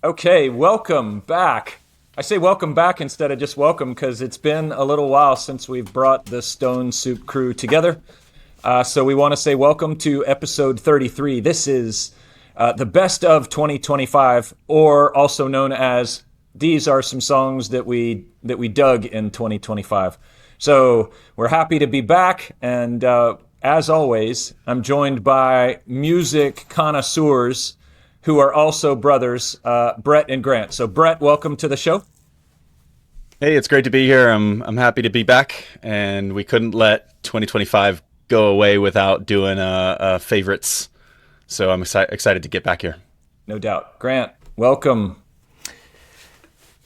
Okay, welcome back. I say welcome back instead of just welcome because it's been a little while since we've brought the Stone Soup crew together. So we want to say welcome to episode 33. This is the best of 2025, or also known as these are some songs that we dug in 2025. So we're happy to be back, and as always, I'm joined by music connoisseurs who are also brothers, Brett and Grant. So, Brett, welcome to the show. Hey, it's great to be here. I'm happy to be back, and we couldn't let 2025 go away without doing favorites. So I'm excited to get back here. No doubt. Grant, welcome.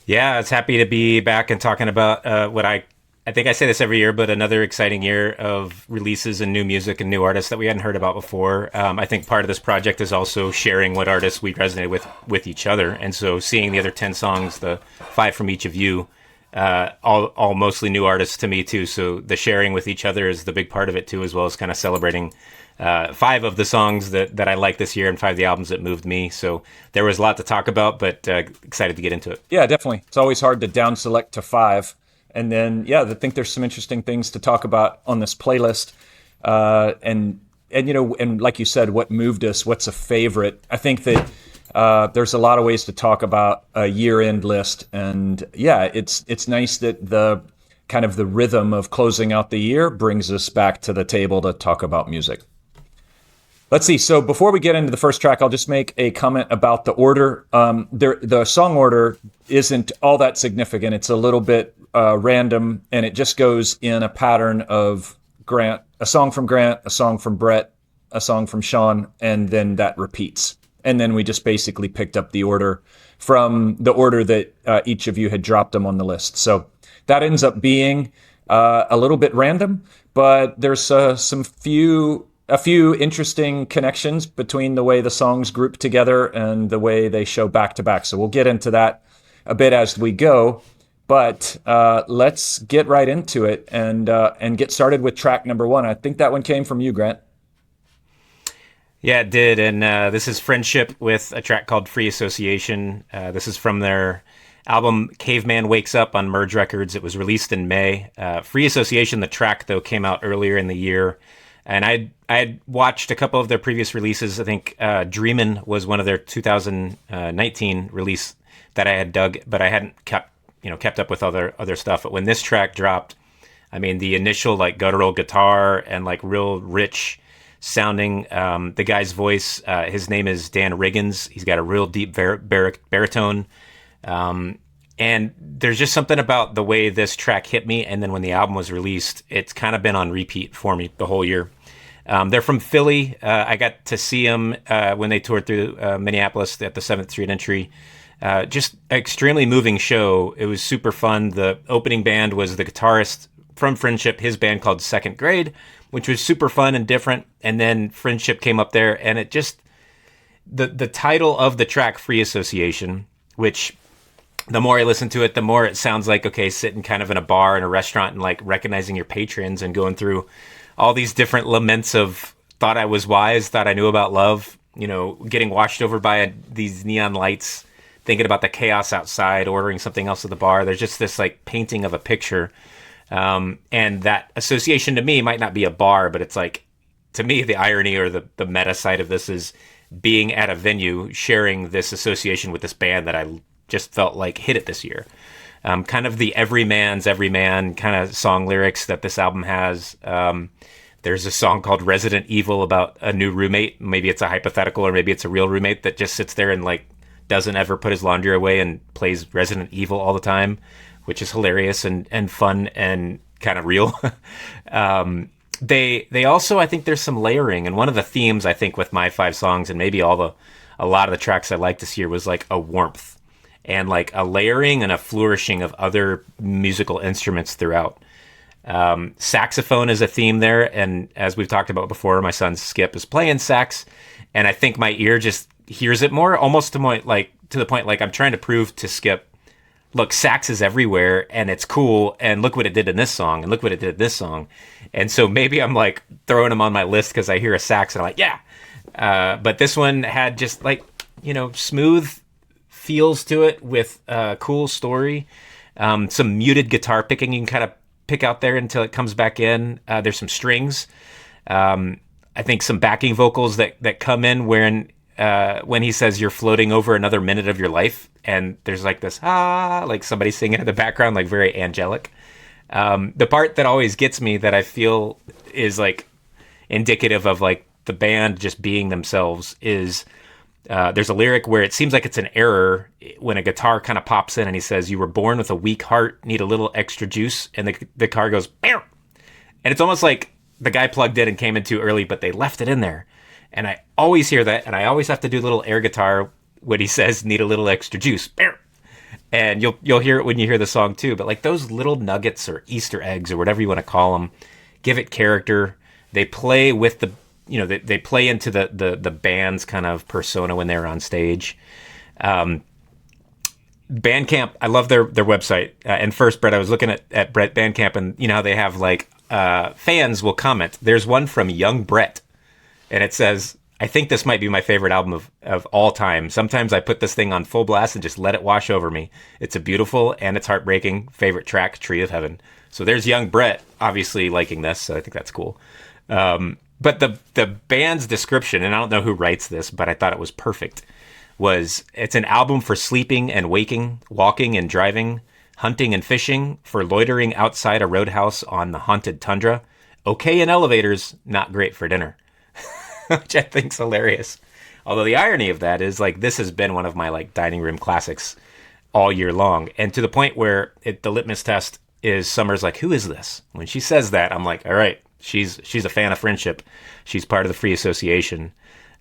Yeah, I was happy to be back and talking about what I think I say this every year, but another exciting year of releases and new music and new artists that we hadn't heard about before. I think part of this project is also sharing what artists we resonate with each other, and so seeing the other 10 songs, the 5 from each of you, all mostly new artists to me too. So the sharing with each other is the big part of it too, as well as kind of celebrating 5 of the songs that I like this year and 5 of the albums that moved me. So there was a lot to talk about, but excited to get into it. Yeah, definitely. It's always hard to down select to 5. And then, yeah, I think there's some interesting things to talk about on this playlist. And like you said, what moved us, what's a favorite? I think that there's a lot of ways to talk about a year-end list. And yeah, it's nice that the kind of the rhythm of closing out the year brings us back to the table to talk about music. Let's see. So before we get into the first track, I'll just make a comment about the order. The song order isn't all that significant. It's a little bit random, and it just goes in a pattern of Grant, a song from Grant, a song from Brett, a song from Sean, and then that repeats. And then we just basically picked up the order from the order that each of you had dropped them on the list. So that ends up being a little bit random, but there's a few interesting connections between the way the songs group together and the way they show back to back. So we'll get into that a bit as we go. But let's get right into it and get started with track number 1. I think that one came from you, Grant. Yeah, it did. And this is Friendship with a track called Free Association. This is from their album Caveman Wakes Up on Merge Records. It was released in May. Free Association, the track, though, came out earlier in the year. And I had watched a couple of their previous releases. I think Dreamin' was one of their 2019 release that I had dug, but I hadn't kept up with other stuff. But when this track dropped, I mean, the initial like guttural guitar and like real rich sounding, the guy's voice, his name is Dan Riggins. He's got a real deep baritone. And there's just something about the way this track hit me. And then when the album was released, it's kind of been on repeat for me the whole year. They're from Philly. I got to see them when they toured through Minneapolis at the 7th Street Entry. Just extremely moving show. It was super fun. The opening band was the guitarist from Friendship, his band called Second Grade, which was super fun and different. And then Friendship came up there, and it just the title of the track, Free Association, which the more I listen to it, the more it sounds like, okay, sitting kind of in a bar in a restaurant and like recognizing your patrons and going through all these different laments of thought I was wise, thought I knew about love, getting washed over by these neon lights, thinking about the chaos outside, ordering something else at the bar. There's just this like painting of a picture. And that association to me might not be a bar, but it's like, to me, the irony or the meta side of this is being at a venue, sharing this association with this band that I just felt like hit it this year. Kind of the everyman's everyman kind of song lyrics that this album has. There's a song called Resident Evil about a new roommate. Maybe it's a hypothetical or maybe it's a real roommate that just sits there and like doesn't ever put his laundry away and plays Resident Evil all the time, which is hilarious and fun and kind of real. They also, I think there's some layering, and one of the themes I think with my 5 songs and maybe a lot of the tracks I liked this year was like a warmth and like a layering and a flourishing of other musical instruments throughout. Saxophone is a theme there, and as we've talked about before, my son Skip is playing sax, and I think my ear just hears it more, almost to the point like I'm trying to prove to Skip, look, sax is everywhere and it's cool, and look what it did in this song, and look what it did in this song. And so maybe I'm like throwing him on my list because I hear a sax and I'm like, yeah. But this one had just like, smooth feels to it with a cool story. Some muted guitar picking you can kind of pick out there until it comes back in. There's some strings. I think some backing vocals that come in when he says you're floating over another minute of your life, and there's like this like somebody singing in the background, like very angelic. The part that always gets me, that I feel is like indicative of like the band just being themselves, is there's a lyric where it seems like it's an error when a guitar kind of pops in and he says, "You were born with a weak heart, need a little extra juice," and the car goes, "Bam!" And it's almost like the guy plugged in and came in too early, but they left it in there. And I always hear that, and I always have to do a little air guitar when he says, "Need a little extra juice." Bam! And you'll hear it when you hear the song too. But like those little nuggets or Easter eggs or whatever you want to call them, give it character. They play with the, they play into the band's kind of persona when they're on stage. Bandcamp, I love their website. And first, Brett, I was looking at Brett Bandcamp, and you know how they have like fans will comment. There's one from Young Brett, and it says, "I think this might be my favorite album of all time. Sometimes I put this thing on full blast and just let it wash over me. It's a beautiful and it's heartbreaking favorite track, Tree of Heaven." So there's Young Brett obviously liking this, so I think that's cool. But the band's description, and I don't know who writes this, but I thought it was perfect, it's an album for sleeping and waking, walking and driving, hunting and fishing, for loitering outside a roadhouse on the haunted tundra. Okay in elevators, not great for dinner. Which I think's hilarious. Although the irony of that is, like, this has been one of my like dining room classics all year long, and to the point where the litmus test is Summer's like, "Who is this?" When she says that, I'm like, all right, she's a fan of Friendship. She's part of the Free Association,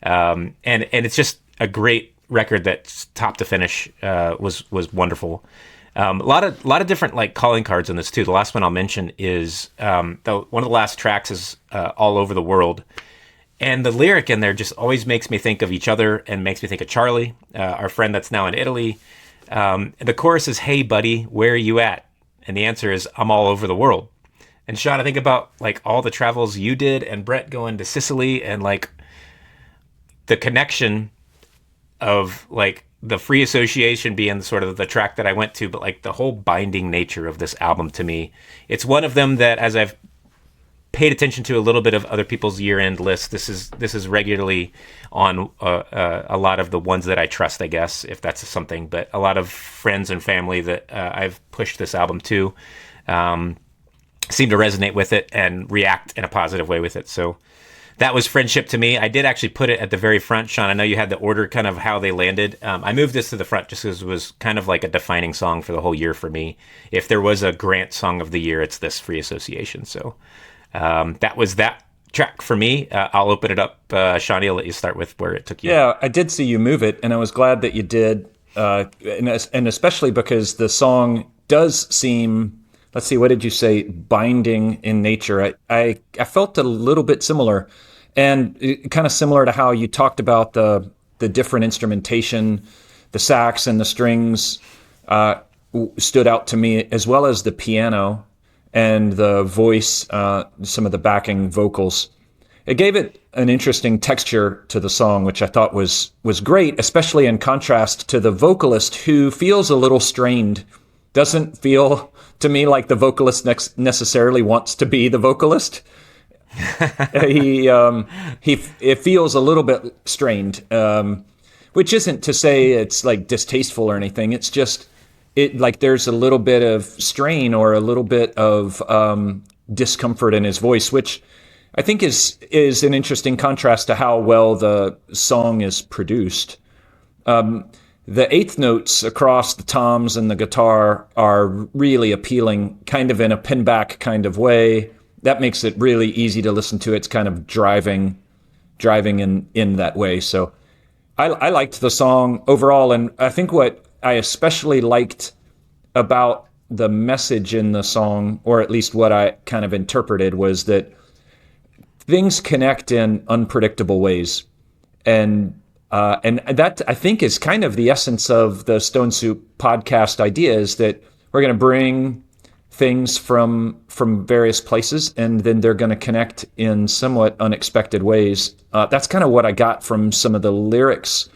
and it's just a great record that top to finish was wonderful. A lot of different like calling cards on this too. The last one I'll mention is one of the last tracks is All Over the World. And the lyric in there just always makes me think of each other and makes me think of Charlie, our friend that's now in Italy. The chorus is, "Hey, buddy, where are you at?" And the answer is, "I'm all over the world." And Sean, I think about like all the travels you did, and Brett going to Sicily, and like the connection of like the Free Association being sort of the track that I went to, but like the whole binding nature of this album to me. It's one of them that, as I've paid attention to a little bit of other people's year-end lists, this is regularly on a lot of the ones that I trust, I guess, if that's something. But a lot of friends and family that I've pushed this album to seem to resonate with it and react in a positive way with it. So that was Friendship to me. I did actually put it at the very front. Sean, I know you had the order kind of how they landed. I moved this to the front just because it was kind of like a defining song for the whole year for me. If there was a Grant song of the year, it's this, Free Association. So that was that track for me. I'll open it up. Shawnee, I'll let you start with where it took you. Yeah, I did see you move it, and I was glad that you did, and especially because the song does seem, let's see, what did you say, binding in nature. I felt a little bit similar, and kind of similar to how you talked about the different instrumentation, the sax and the strings stood out to me, as well as the piano and the voice, some of the backing vocals. It gave it an interesting texture to the song, which I thought was great, especially in contrast to the vocalist, who feels a little strained. Doesn't feel to me like the vocalist necessarily wants to be the vocalist. It feels a little bit strained, which isn't to say it's like distasteful or anything. It's just like there's a little bit of strain or a little bit of discomfort in his voice, which I think is an interesting contrast to how well the song is produced. The eighth notes across the toms and the guitar are really appealing, kind of in a pinback kind of way. That makes it really easy to listen to. It's kind of driving in that way. So I liked the song overall, and I think what I especially liked about the message in the song, or at least what I kind of interpreted, was that things connect in unpredictable ways. And that, I think, is kind of the essence of the Stone Soup podcast idea, is that we're going to bring things from various places, and then they're going to connect in somewhat unexpected ways. That's kind of what I got from some of the lyrics,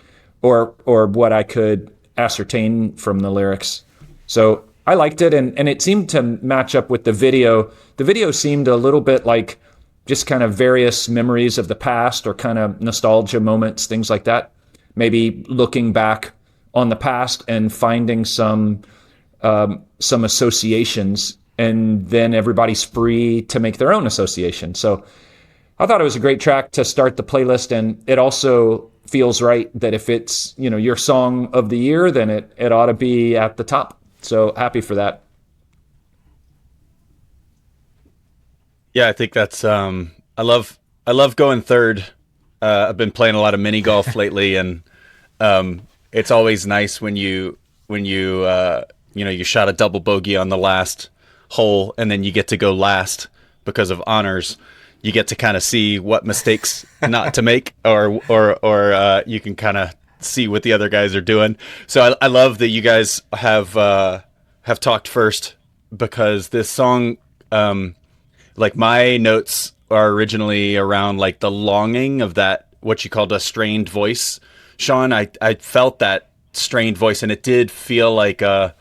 or what I could ascertain from the lyrics. So I liked it, and it seemed to match up with the video. The video seemed a little bit like just kind of various memories of the past or kind of nostalgia moments, things like that. Maybe looking back on the past and finding some associations, and then everybody's free to make their own association. So I thought it was a great track to start the playlist, and it also feels right that if it's, you know, your song of the year, then it ought to be at the top. So happy for that. Yeah, I think that's I love going third. I've been playing a lot of mini golf lately, and it's always nice when you you shot a double bogey on the last hole, and then you get to go last because of honors. You get to kind of see what mistakes not to make, or you can kind of see what the other guys are doing. So I love that you guys have talked first, because this song, like my notes are originally around like the longing of that, what you called a strained voice. Sean, I felt that strained voice, and it did feel like I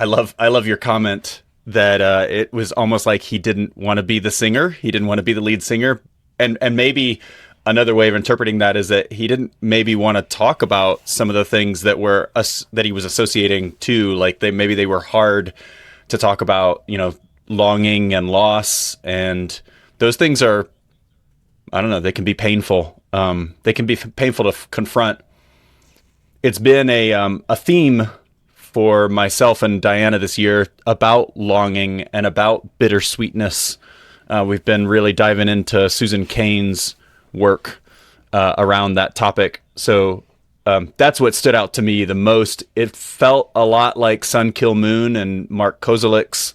love your comment that it was almost like he didn't want to be the singer. He didn't want to be the lead singer. And maybe another way of interpreting that is that he didn't maybe want to talk about some of the things that were that he was associating to, like maybe they were hard to talk about, you know, longing and loss. And those things are, I don't know, they can be painful. They can be painful to confront. It's been a theme for myself and Diana this year about longing and about bittersweetness. We've been really diving into Susan Cain's work around that topic. So that's what stood out to me the most. It felt a lot like Sun Kill Moon and Mark Kozelik's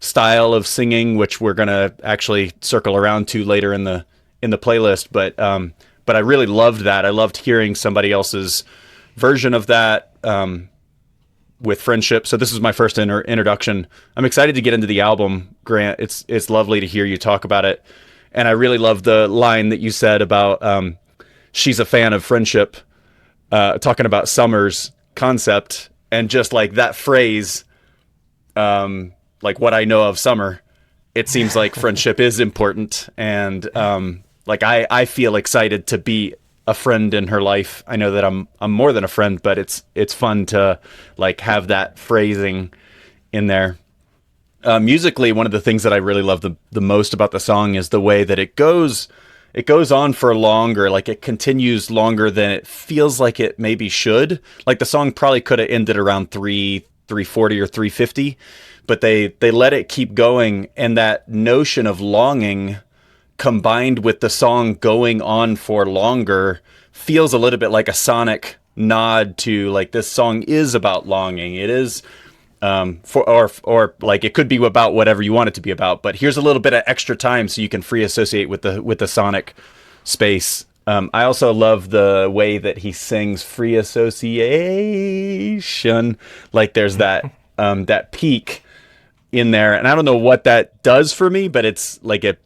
style of singing, which we're going to actually circle around to later in the playlist. But I really loved that. I loved hearing somebody else's version of that with Friendship. So this is my first introduction. I'm excited to get into the album, Grant. It's lovely to hear you talk about it. And I really love the line that you said about she's a fan of Friendship, talking about Summer's concept, and just like that phrase, like what I know of Summer, it seems like Friendship is important. And like I feel excited to be a friend in her life. I know that I'm more than a friend, but it's fun to like have that phrasing in there. Musically, one of the things that I really love the most about the song is the way that it goes on for longer. Like it continues longer than it feels like it maybe should. Like the song probably could have ended around 340 or 350, but they let it keep going. And that notion of longing combined with the song going on for longer feels a little bit like a sonic nod to like this song is about longing. It is or like it could be about whatever you want it to be about, but here's a little bit of extra time so you can free associate with the sonic space. I also love the way that he sings free association. Like there's that that peak in there, and I don't know what that does for me, but it's like it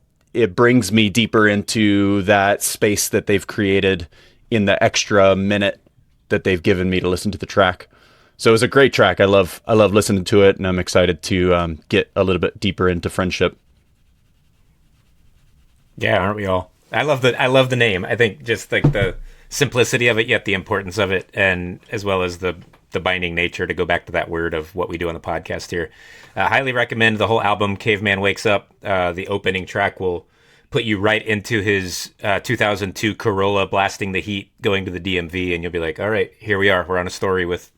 brings me deeper into that space that they've created in the extra minute that they've given me to listen to the track. So it was a great track. I love listening to it, and I'm excited to get a little bit deeper into Friendship. Yeah, aren't we all? I love the name. I think just like the simplicity of it, yet the importance of it, and as well as the binding nature, to go back to that word of what we do on the podcast here. Highly recommend the whole album, Caveman Wakes Up. The opening track will put you right into his 2002 Corolla blasting the heat going to the DMV, and you'll be like, all right, here we are. We're on a story with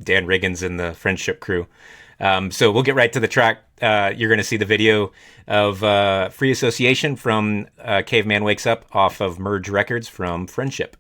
Dan Riggins and the Friendship crew. So we'll get right to the track. You're going to see the video of Free Association from Caveman Wakes Up off of Merge Records from Friendship.